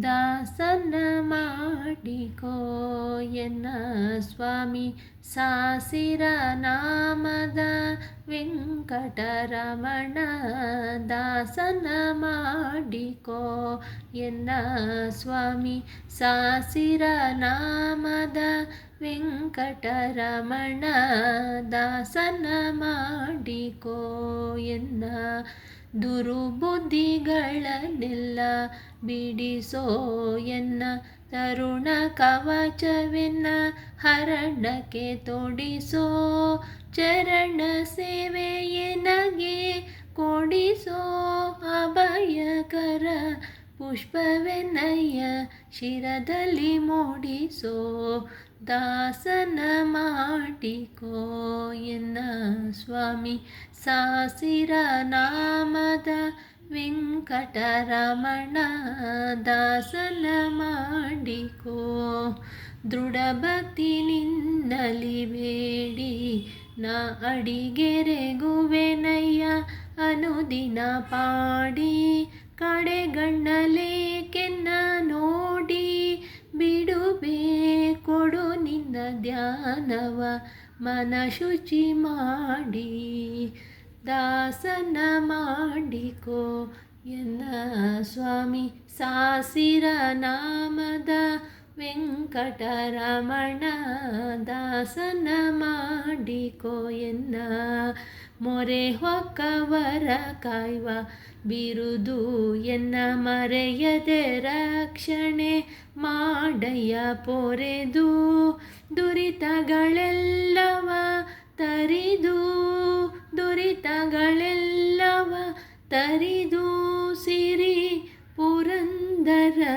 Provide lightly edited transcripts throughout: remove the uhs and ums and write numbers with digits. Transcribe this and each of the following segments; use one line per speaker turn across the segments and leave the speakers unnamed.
ದಾಸನ ಮಾಡಿಕೋ ಎನ್ನ ಸ್ವಾಮಿ ಸಾಸಿರ ನಾಮದ ವೆಂಕಟರಮಣ. ದಾಸನ ಮಾಡಿಕೋ ಎನ್ನ ಸ್ವಾಮಿ ಸಾಸಿರ ನಾಮದ ವೆಂಕಟರಮಣ. ದಾಸನ ಮಾಡಿಕೋ ಎನ್ನ ದುರ್ಬುದ್ಧಿಗಳನ್ನೆಲ್ಲ ಬಿಡಿಸೋ ಎನ್ನ ತರುಣ ಕವಚವೆನ್ನ ಹರಣಕ್ಕೆ ತೊಡಿಸೋ. ಚರಣ ಸೇವೆಯೇ ನಗೆ ಕೊಡಿಸೋ ಅಭಯಕರ ಪುಷ್ಪವೆನ್ನಯ್ಯ ಶಿರದಲ್ಲಿ ಮೂಡಿಸೋ. ದಾಸನ ಮಾಡಿಕೋ ಎನ್ನ ಸ್ವಾಮಿ ಸಾಸಿರ ನಾಮದ ವೆಂಕಟರಮಣ. ದಾಸನ ಮಾಡಿಕೋ ದೃಢ ಭಕ್ತಿ ನಿನ್ನಲಿ ಬೇಡಿ ನಾ ಅಡಿಗೆರೆಗುವೆನಯ್ಯ ಅನುದಿನ ಪಾಡಿ. ಕಡೆಗಣ್ಣಲೇಕೆನ್ನ ನೋಡಿ ಬಿಡುಬೇ ಕೊಡು ನಿನ್ನ ಧ್ಯಾನವ ಮನ ಶುಚಿ ಮಾಡಿ. ದಾಸನ ಮಾಡಿಕೋ ಎನ್ನ ಸ್ವಾಮಿ ಸಾಸಿರ ನಾಮದ ವೆಂಕಟರಮಣ. ದಾಸನ ಮಾಡಿಕೋ ಎನ್ನ ಮೊರೆ ಹೊಕ್ಕವರ ಕಾಯ್ವ ಬಿರುದು ಎನ್ನ ಮರೆಯದೆ ರಕ್ಷಣೆ ಮಾಡಯ್ಯ ಪೊರೆದು. ದುರಿತಗಳೆಲ್ಲವ ತರಿದು ದುರಿತಗಳೆಲ್ಲವ ತರಿದು ಸಿರಿ ಪುರಂದರ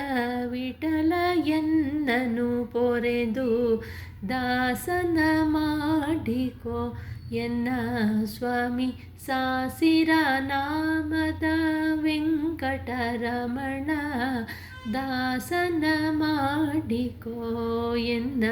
ವಿಠಲ ಎನ್ನನು ಪೊರೆದು. ದಾಸನ ಮಾಡಿಕೋ ಎನ್ನ ಸ್ವಾಮಿ ಸಾಸಿರ ನಾಮದ ವೆಂಕಟರಮಣ. ದಾಸನ ಮಾಡಿಕೋ ಎನ್ನ